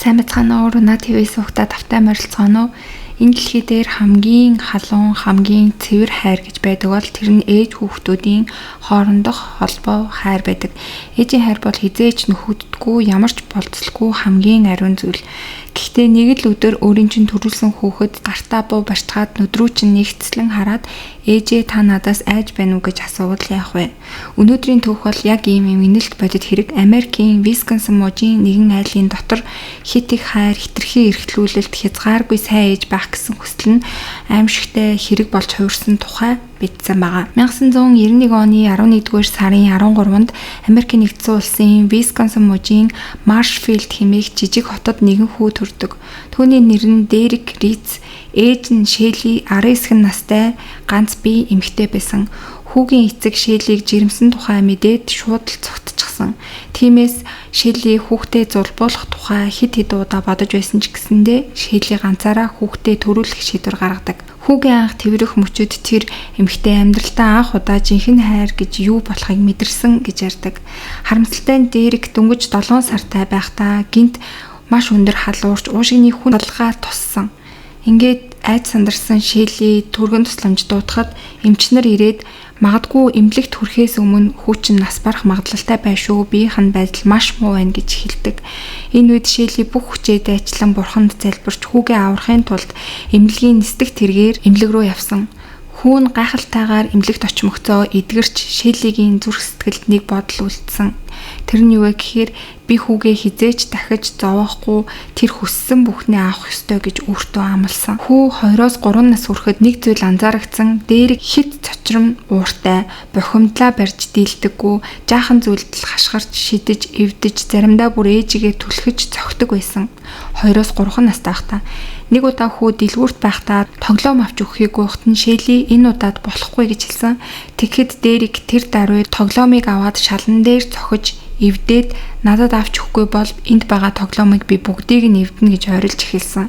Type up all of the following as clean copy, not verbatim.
Сайн бацгаана уу, Руна ТV-с ухта тавтай морилцгаано. Энэ дэлхий дээр хамгийн халуун, хамгийн цэвэр хайр гэж байдаг бол тэр нь ээж хүүхдүүдийн хоорондох холбоо хайр байдаг. Ээжийн хайр бол хизээч нөхөддөггүй, ямар ч болцлогүй хамгийн ариун зүйл. Гэхдээ нэг л өдөр өөрийн чинь төрүүлсэн хүүхэд гартаа буу барьцгаад нүдрүү чинь нэгтслэн хараад ээжээ та надаас айж байна уу гэж асуувал яах вэ? Өнөөдрийн түүх бол яг ийм инэлт бодит хэрэг. Америкийн Висконсин мужийн нэгэн айлын дотор хит их хайр, хитрхи эрхлүүлэлт, хязгааргүй сайн ээж байх гэсэн хүсэл нь аимшигтай хэрэг болж хувирсан тухай бичсэн байгаа. 1991 оны 11-р сарын 13-нд Америкийн нэгдсэн улсын Висконсин мужийн Маршфилд хэмээх жижиг хотод нэгэн хүү төрдөг. Түүний нэр нь Дерек Риц. Ээж нь Шэйли 19 настай ганц бие эмэгтэй байсан. Хүүгийн эцэг Шэйлиг жирэмсэн тухай мэдээд шууд л цогтчихсан. Тиймээс Шэйли хүүхдээ зулбуулах тухай хэд удаа бодож байсан ч гэсэндээ Шэйли ганцаараа хүүхдээ төрүүлэх шийдвэр гаргадаг. Хүүгийн анх тэрвэрх мөчөд тэр эмэгтэй амьдралтаа анх удаа жинхэнэ хайр гэж юу болохыг мэдэрсэн гэж ярьдаг. Харамсалтай нь Дерек дөнгөж 7 сартай байхдаа гинт маш өндөр халуурч уушигны хүн алгаа туссан. Ингээд айд сандарсан Шэйли түргэн тусламж дуутахад эмчнэр ирээд магадгүй эмнэлэгт хүрэхээс өмнө хүүчин нас барах магадлалтай байшгүй, биеийн байдал маш муу байна гэж хэлдэг. Энэ үед Шэйли бүх хүчээ дайчлан бурханд залбирч хүүгээ аврахын тулд эмнэлгийн нисдэг тэргээр эмнэлэг рүү явсан. Хүүн гайхалтайгаар эмнэлэгт очимогцоо эдгэрч Шэйлигийн зүрх сэтгэлд нэг бодол үлдсэн. Тэр нь юу вэ гэхээр би хүүгээ хизээч дахиж зовоохгүй тэр хүссэн бүхнээ авах ёстой гэж өөртөө амласан. Хүү 2-3 нас хүрэхэд нэг зүйл анзаарагдсан. Дээрэг хит цочром ууртай, бухимдлаа барьж дийлдэггүй, жаахан зүйлд л хашгирч шидэж, эвдэж, заримдаа бүр ээжигээ түлхэж цогтөг байсан. 2-3 настай байхдаа нэг удаа хүү дэлгүүрт байхдаа тоглоом авч өгөхийг гуйхтан Шэйли энэ удаад болохгүй гэж хэлсэн. Тэгэхэд Дерек тэр даруй тоглоомыг аваад шалан дээр цохиж эвдээд надад авч өгөхгүй бол энд байгаа тоглоомыг би бүгдийг нь эвдэнэ гэж орилж эхэлсэн.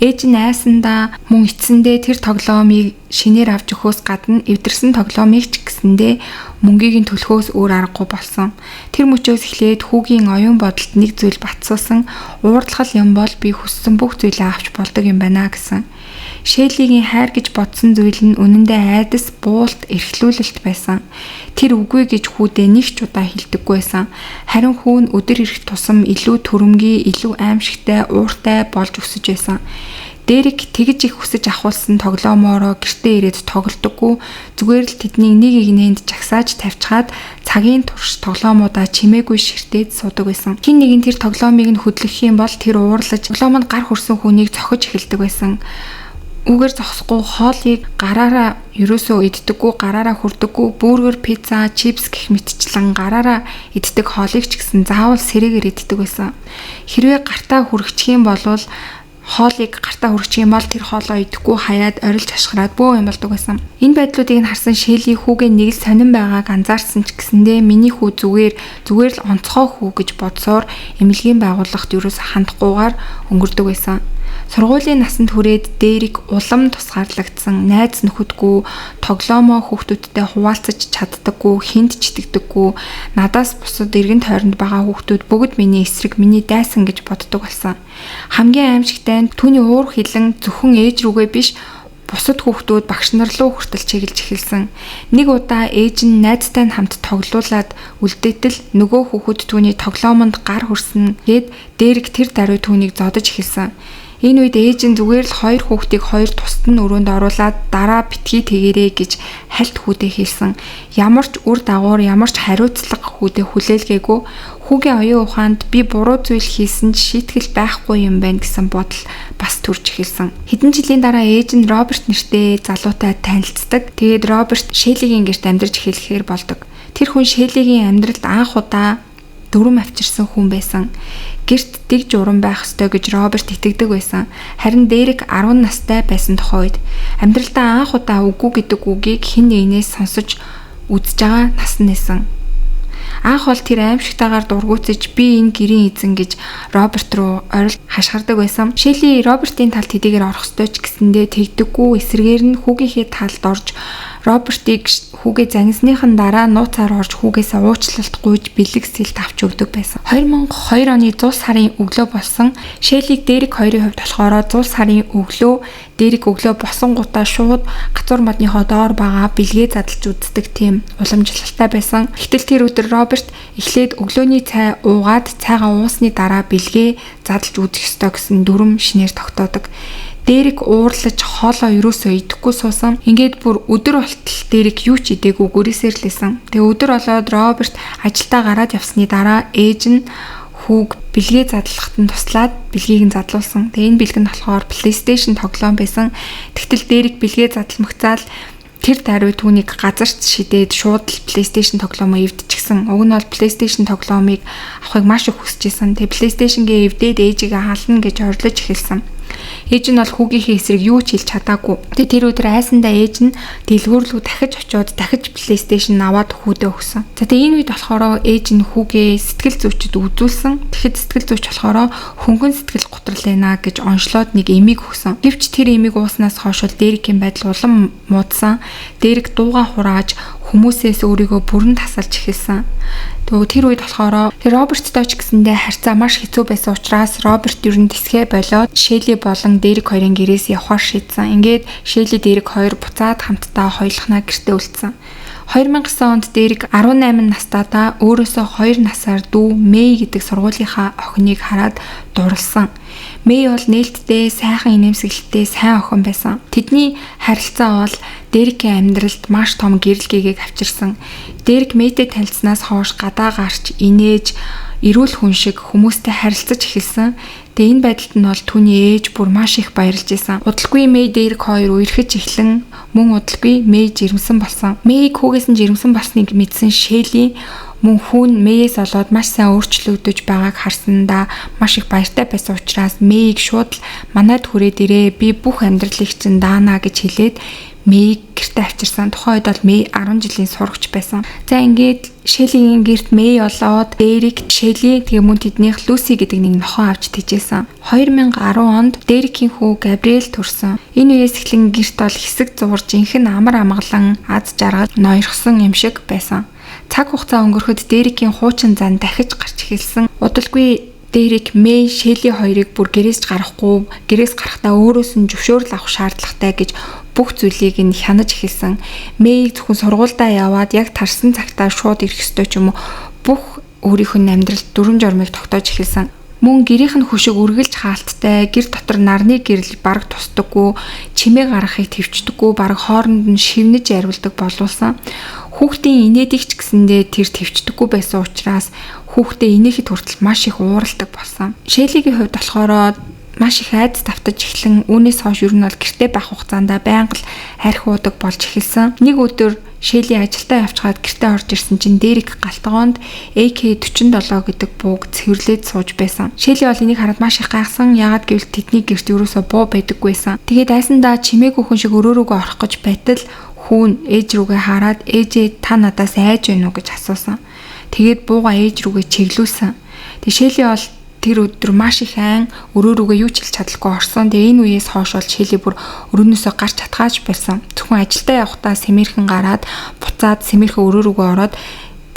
Ээж нь айсандаа мөн эцсэндээ тэр тоглоомыг шинээр авч өгөхөөс гадна эвдэрсэн тоглоомыг ч гэсэндээ мөнгийг нь төлөхөөс өөр аргагүй болсон. Тэр мөчөөс эхлээд хүүгийн оюун бодолд нэг зүйл батсуусан. Уурдлахал юм бол би хүссэн бүх зүйлээ авч болдог юм байна гэсэн. Шэйлигийн хайр гэж бодсон зүйл нь үнэндээ айдас, буулт, эрхлүүлэлт байсан. Тэр үгүй гэж хүүдээ нэг ч удаа хэлдэггүй байсан. Харин хүү нь өдөр ирэх тусам илүү төрөмгий, илүү аимшигтай, ууртай болж өсөж байсан. Дерек тэгж их хүсэж ахуулсан тоглоомоороо гэртээ ирээд тоглодоггүй, зүгээр л тэдний нэг игнэнд жагсааж тавьчихад цагийн турш тоглоомуудаа чимээгүй ширтээд суудаг байсан. Хин нэгэн тэр тоглоомыг нь хөдлөх юм бол тэр уурлаж тоглоомонд гар хүрсэн хүнийг цохиж эхэлдэг байсан. Үгээр зогсохгүй хоолыг гараараа ерөөсөө иддэггүй, гараараа хүрдэггүй, бургер, пицца, чипс гэх мэтчлэн гараараа иддэг хоолыг ч гэсэн заавал сэрээгээр иддэг байсан. Хэрвээ гартаа хүрэгчих юм бол хоолыг гартаа хүрчих юм бол тэр хоолоо идэхгүй хаяад орилж ашгараад бөө юм болдог байсан. Энэ байдлуудыг нь харсан Шэйли хүүгээ нэг л сонирн байгааг анзаарсан ч гэсэндээ миний хүү зүгээр л онцгой хүү гэж бодсоор эмнэлгийн байгууллагт ерөөс хандахгүйгээр өнгөрдөг байсан. Сургуулийн насанд хүрээд Дерек улам тусгаарлагдсан, найз нөхөдгүй, тоглоомоо хүүхдүүдтэй хуваалцаж чаддаггүй, хүнд ч итгэдэггүй, надаас бусад эргэн тойронд байгаа хүүхдүүд бүгд миний эсрэг, миний дайсан гэж боддог болсон. Хамгийн аимшигтай нь түүний уур хилэн зөвхөн ээж рүүгээ биш, бусад хүүхдүүд багш нар руу хүртэл чиглэж эхэлсэн. Нэг удаа ээж нь найзтай нь хамт тоглуулад үлдээтэл нөгөө хүүхэд түүний тоглоомонд гар хүрсэн гээд Дерек тэр даруй түүнийг зодож эхэлсэн. Энэ үед ээж нь зүгээр л 2 хүүхдийг 2 тусад нь өрөөнд оруулаад дараа битгий тэгэрээ гэж хальт хүүдээ хэлсэн. Ямар ч үр дагавар, ямар ч хариуцлага хүүдээ хүлээлгээгүй. Хүүгийн оюун ухаанд би буруу зүйл хийсэн ч шийтгэл байхгүй юм байна гэсэн бодол бас төрж эхэлсэн. Хэдэн жилийн дараа ээж нь Роберт нэртэй залуутай танилцдаг. Тэгээд Роберт Шэйлигийн гэрт амьдарч эхлэхээр болдог. Тэр хүн Шэйлигийн амьдралд анх удаа дүрм авчирсан хүн байсан. Гэрт дэг журам байх ёстой гэж Роберт итгэдэг байсан. Харин Дерек 10 настай байсан тухайд амьдралдаа анх удаа үгүй гэдэг үгийг хэн нэгнээс сонсож үзэж байгаа нас нэсэн. Анх бол тэр аимшигтайгаар дургуутсаж би энэ гэрийн эзэн гэж Роберт руу орил хашгирдаг байсан. Шэйли Робертийн талд хэдийгээр орох ёстой ч гэсэндээ тэгдэггүй, эсрэгээр нь хүүгийнхээ талд орж Робертыг хүүгээ загнасныхан дараа нууцаар орж хүүгээс уучлалт гуйж бэлэг сэлт авч өгдөг байсан. 2002 оны 100 сарын өглөө болсон Шеллиг Дерек хоёрын хувьд болохоор 100 сарын өглөө Дерек өглөө босонгуудаа шууд гацуур модныхоо доор байгаа бэлгээ задлж үздэг тийм уламжлалтай байсан. Гэтэл тэр өдөр Роберт эхлээд өглөөний цай уугаад цайгаа уусны дараа бэлгээ задлж үзэх ёстой гэсэн дүрм шинээр тогтоодог. Дерек уурлаж хоолоо ерөөсөө идэхгүй суусан. Ингээд бүр өдөр болтол Дерек юу ч идээгүй гүрээсээр л лээсэн. Тэгээ өдөр болоод Роберт ажилдаа гараад явсны дараа ээж нь хүүг бэлгээ задлахад нь туслаад бэлгийг нь задлуулсан. Тэгээ энэ бэлэг нь болохоор PlayStation тоглоом байсан. Тэгтэл Дерек бэлгээ задламгцаал тэр даруй түүнийг газарч шидээд шууд PlayStation тоглоомоо эвдчихсэн. Уг нь бол PlayStation тоглоомыг авахыг маш их хүсэж исэн. Тэгээ PlayStation-гээ эвдээд ээжигээ хална гэж орилж эхэлсэн. Ээж нь бол хүүгийнхээ эсрэг юу ч хэлж чадаагүй. Тэгээ тэр өдөр айсандаа ээж нь дэлгүүр рүү дахиж очиод дахиж PlayStation аваад хүүдээ өгсөн. За тэгээ энэ үед болохоор ээж нь хүүгээ сэтгэл зүйчэд үзүүлсэн. Тэгэхэд сэтгэл зүйч болохоор хөнгөн сэтгэл готрол байна гэж онцлоод нэг эмийг өгсөн. Гэвч тэр эмийг ууснаас хойш Дерекийн байдал улам муудсан. Дерек дуугаа хурааж хүмүүсээс өөрийгөө бүрэн тасалж эхэлсэн. Тэр үед болохоор Роберттой ч гэсэндээ харьцаа маш хэцүү байсан учраас Роберт ер нь тэсгээ болоод Шелли болон Дерек хоёрын гэрээс явхаар шийдсэн. Ингээд Шелли Дерек хоёр буцаад хамтдаа хоёулахнаа гэртээ үлдсэн. 2009 онд Дерек 18 настайдаа өөрөөсөө 2 насаар дүү Мэй гэдэг сургуулийнхаа охиныг хараад дурлсан. Мэй бол нээлттэй, сайхан инээмсэглэлтэй сайн охин байсан. Тэдний харилцаа бол Дерекийн амьдралд маш том гэрэл гэгээг авчирсан. Дерек Мэйтэй танилцсанаас хойш гадаа гарч инээж, эрүүл хүн шиг хүмүүстэй харилцаж эхэлсэн. Тэгээ энэ байдалд нь бол түүний ээж бүр маш их баярлж исэн. Удалгүй Мэй Дерек хоёр үерхэж эхлэн мөн удалгүй Мэй жирэмсэн болсон. Мэйг хүүгээс нь жирэмсэн болсныг мэдсэн Шелли мөн хүн Мэйээс олоод маш сайн өөрчлөгдөж байгааг харсандаа маш их баяртай байсан учраас Мэйг шууд л манайд хүрээд ирээ. Би бүх амьдралыг чинь даана гэж хэлээд Мэйг гэртээ авчирсан. Тухайн үед бол Мэй 10 жилийн сурагч байсан. За ингээд Шеллигийн гэрт Мэй олоод Дерек, Шелли тэгээ мөн тэднийх Люси гэдэг нэг нохоо авч тэжээсэн. 2010 онд Дерекийн хүү Габриэл төрсөн. Энэ үеэс эхлэн гэрт бол хэсэг зурж инхэн амар амгалан аз жаргал ноёрхсон юм шиг байсан. Цаг хугацаа өнгөрөхөд Дерекийн хуучин зан дахиж гарч эхэлсэн. Удалгүй Дерек Мэй, Шелли хоёрыг бүр гэрээс гарахгүй, гэрээс гарахдаа өөрөөс нь зөвшөөрөл авах шаардлагатай гэж бүх зүйлийг нь хянаж эхэлсэн. Мэй зөвхөн сургуульдаа яваад яг тарсан цагтаа шууд ирэх ёстой ч юм уу бүх өөрийнх нь амьдралд дүрм журмыг тогтоож эхэлсэн. Мөн гэрийнх нь хөшиг үргэлж хаалттай, гэр дотор нарны гэрэл бараг тусдаггүй, чимээ гаргахыг төвчдөггүй, бараг хооронд нь шивнэж яриулдаг болуулсан. Хүүхдийн инээдэг ч гэсэндээ тэр төвчдөггүй байсан учраас хүүхдээ инээхэд хүртэл маш их ууралдаг болсон. Шеллигийн хувьд болохоор маш их айдас давтаж эхлэн үүнээс хойш ер нь бол гэртээ байх хугацаанд байнга л архи уудаг болж эхэлсэн. Нэг өдөр Шелли ажилдаа явчгаад гэртээ орж ирсэн чинь Дерек галтгоонд AK-47 гэдэг бууг цэвэрлээд сууж байсан. Шелли бол энийг хараад маш их гайхсан. Яагаад гэвэл тэдний гэрт ерөөсөө буу байдаггүйсэн. Тэгээд айсандаа чимээгүй хүн шиг өрөө рүүгээ орох гэж байтал хүүн ээж рүүгээ хараад ээжээ та надаас айж байна уу гэж асуусан. Тэгээд бууга ээж рүүгээ чиглүүлсэн. Тэгээд Шелли бол тэр өдөр маш их айн өрөө рүүгээ юу ч хэлж чадлагүй орсон. Тэгээ энэ үеэс хойш бол Шелли бүр өрөөнөөсөө гарч чадхааж байсан. Зөвхөн ажилдаа явахдаа сэмэрхэн гараад буцаад сэмэрхэн өрөө рүүгээ ороод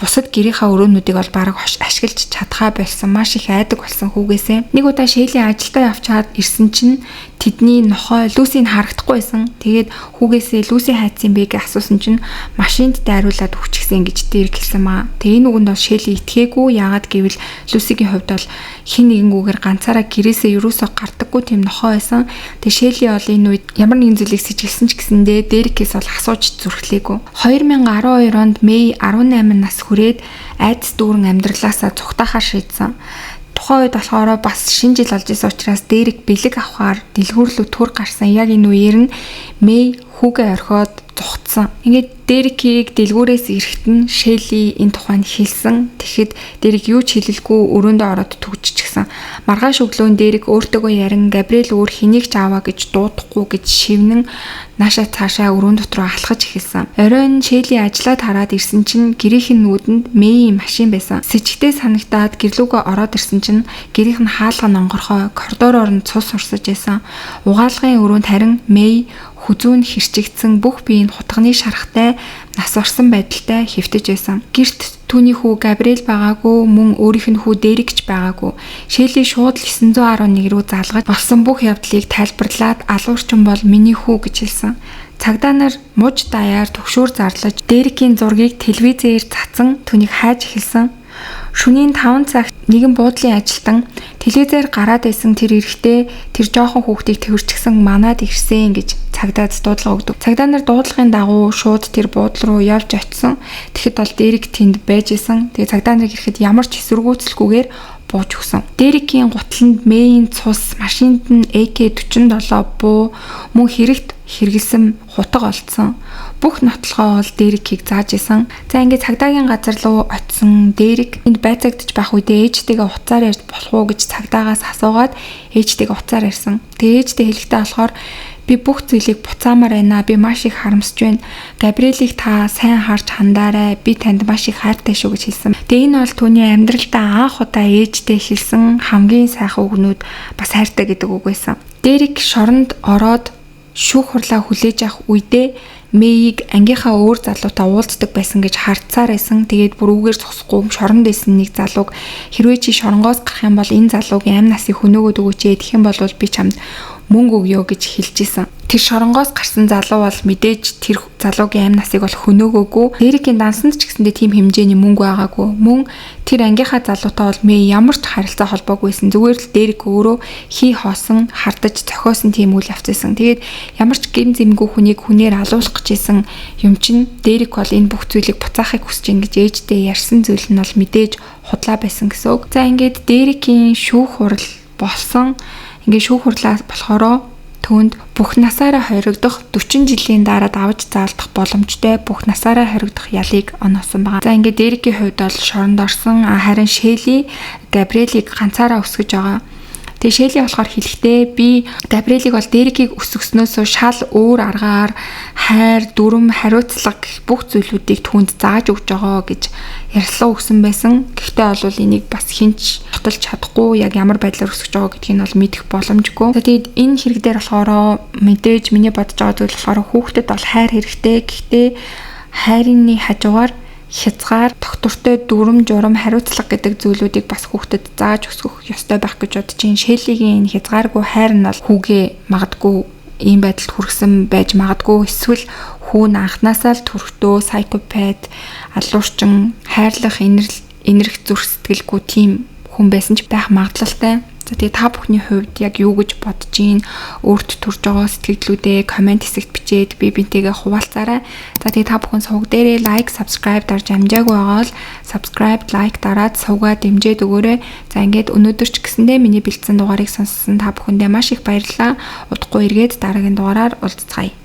бусад гэрийнхаа өрөөнүүдийг бол бараг ашиглаж чадхаа болсон. Маш их айдаг болсон хүүгээсээ. Нэг удаа Шелли ажилдаа явчаад ирсэн чинь тэдний нохой Люсийг харагдахгүй байсан. Тэгээд хүүгээсээ Люси хайцсан бэ гэж асуусан чинь машинд дайруулад хүчгсэн гэж Дерек хэлсэн маа. Тэгээ энэ үгэнд бол Шелли итгээгүй. Яагаад гэвэл Люсигийн хувьд бол хин нэгэнгүүгээр ганцаараа гэрээсээ юусоо гардаггүй тийм нохой байсан. Тэгээ Шелли бол энэ үед ямар нэгэн зүйлийг сэжгэлсэн ч гэсэндээ Дерекээс бол асууж зүрхлээгүй. 2012 онд Мэй 18 нас хүрээд айдас дүүрэн амьдралаасаа цугтаахаар шийдсэн. Тухайн үед болохоор бас шинэ жил болж исэн учраас Дерек бэлэг авахаар дэлгүүрлүү түр гарсан. Яг энэ үеэр нь Мэй хүүгээ орхиод зугтсан. Ингээд Дерекийг дэлгүүрээс ирэхэд нь Шелли энэ тухайд хэлсэн. Тэгэхэд Дерек юу ч хэлэлгүй өрөөндөө ороод төгжчихсэн. Маргааш өглөө Дерек өөртөөгөө ярин Габриэл өөр хэнийг ч аваа гэж дуудахгүй гэж шивнэн наашаа цаашаа өрөөнд дотроо алхаж эхэлсэн. Оройн Шелли ажиллаад хараад ирсэн чинь гэрийнхэн нүдэнд Мэйийн машин байсан. Сэжигтэй санагдаад гэрлүүгөө ороод ирсэн чинь гэрийнх нь хаалга нонгорхой коридороор нь цус урсаж байсан. Угаалгын өрөөнд харин Мэй хүзүүн хэрчигдсэн бүх биеийн хутганы шарахтай нас орсон байдалтай хэвтэж байсан. Гэрт түүний хүү Габриэл байгаагүй, мөн өөрийнх нь хүү Дерикч байгаагүй. Шэйли шууд л 911 рүү залгаж болсон бүх явдлыг тайлбарлаад алуурчин бол миний хүү гэж хэлсэн. Цагдаа нар муж даяар төгшөөр зарлаж Дерикийн зургийг телевизээр цацсан түүнийг хайж эхэлсэн. Шөнийн 5 цагт нэгэн буудлын ажилтан телевизээр гараад байсан тэр эрэхтэй тэр жоохон хүүхдийг тэрчгсэн манад ирсэн гэж цагдаад дуудлага өгдөг. Цагдаа нар дуудлагын дагуу шууд тэр буудлал руу явж очисон. Тэгэхэд бол Дерик тэнд байж исэн. Тэгээ цагдаа нар ирэхэд ямар ч эсвэргүүцэлгүйгээр бууж өгсөн. Дерикийн гутланд Мэйн цус, машинд нь AK-47 буу, мөн хэрэгт хэрэгэлсэн хутга олдсон. Бүх нотлохоо бол Дерикийг зааж исэн. За ингээд цагдаагийн газар руу очисон Дерик энд байцаагдж байх үедээ ээжтэйгээ уцаар ярьж болох уу гэж цагдаагаас асуугаад ээжтэйгээ уцаар ярьсан. Тэгээ ээжтэй хэлэхдээ болохоор би бүх зүйлийг буцаамаар байна. Би маш их харамсаж байна. Габриэлийг та сайн харж хандаарай. Би танд маш их хайртай шүү гэж хэлсэн. Тэгээ энэ бол түүний амьдралдаа анх удаа ээжтэй хэлсэн хамгийн сайхан үгнүүд бас хайртай гэдэг үг байсан. Дерик шоронд ороод шүүх хурлаа хүлээж авах үедээ Мэйг ангийнхаа өөр залуутай уулздаг байсан гэж харцаар байсан. Тэгээд бүр үгээр зогсохгүй шоронд байсан нэг залууг хэрвээ чи шоронгоос гарах юм бол энэ залуугийн амь насыг хөнөөгөөд өгөөч. Тэгэх юм бол би чамд мөнгө өгье гэж хэлж исэн. Тэр шоронгоос гарсан залуу бол мэдээж тэр залуугийн амь насыг бол хөнөөгөөгүй. Дерикийн дансанд ч гэсэндээ тийм хэмжээний мөнгө байгаагүй. Мөн тэр ангийнхаа залуутай бол Мэй ямар ч харилцаа холбоогүйсэн. Зүгээр л Дерик өөрөө хий хоосон, хардаж зохиосон тийм үйл явц байсан. Тэгээд ямар ч гэм зэмгүй хүнийг хүнээр алуулах гэж исэн юм чинь Дерик бол энэ бүх зүйлийг буцаахыг хүсэж ингэж ээжтэй ярьсан зүйл нь бол мэдээж худлаа байсан гэсэн үг. За ингээд Дерикийн шүүх хурал болсон. Ингээд шүүх хурлаа болохоро түүнд бүх насаараа хоригдох 40 жилийн дараа давж заалдах боломжтой бүх насаараа хоригдох ялыг оноосон байна. За ингээд Дерикийн хувьд бол шоронд орсон, харин Шэйли Габриэлийг ганцаараа өсгөж байгаа. Тэгээ Шэйли болохоор хэлэхдээ би Габриэлийг бол Дерикийг өсгснөөс шал өөр аргаар хайр, дүрм, хариуцлага гэх бүх зүйлүүдийг түүнд зааж өгч байгаа гэж ярьслаа өгсөн байсан. Гэхдээ бол энийг бас хинч тоталж чадахгүй яг ямар байдлаар өсгөж байгаа гэдгийг нь бол мэдэх боломжгүй. Тэгээд энэ хэрэг дээр болохоор мэдээж миний бодож байгаа зүйл болохоор хүүхдэд бол хайр хэрэгтэй. Гэхдээ хайрын хажуугаар хязгаар, тогтвортой дүрм, журам, хариуцлага гэдэг зүйлүүдийг бас хүүхдэд зааж өсгөх ёстой байх гэж бодож байна. Шэйлигийн энэ хязгааргүй хайр нь бол хүүгээ магадгүй ийм байдалд хүрсэн байж магадгүй. Эсвэл хүү нь анханасаа л төрхтөө сайкопат, алуурчин, хайрлах, инэрх зүрх сэтгэлгүй тийм хүн байсан ч байх магадлалтай. За тэгээ та бүхний хувьд яг юу гэж бодож гин, өөрт төрж байгаа сэтгэлдлүүдээ комент хэсэгт бичээд би бинтээгээ хуваалцаарай. За тэгээ та бүхэн сувг дээрээ лайк, subscribe дарж амжаагүй байгаа бол subscribe, like дараад сувгаа дэмжээд өгөөрэй. За ингээд өнөөдөр ч гэсэндээ миний бэлдсэн дугаарыг сонссон та бүхэндээ маш их баярлалаа. Удахгүй эргээд дараагийн дугаараар уулзцгаая.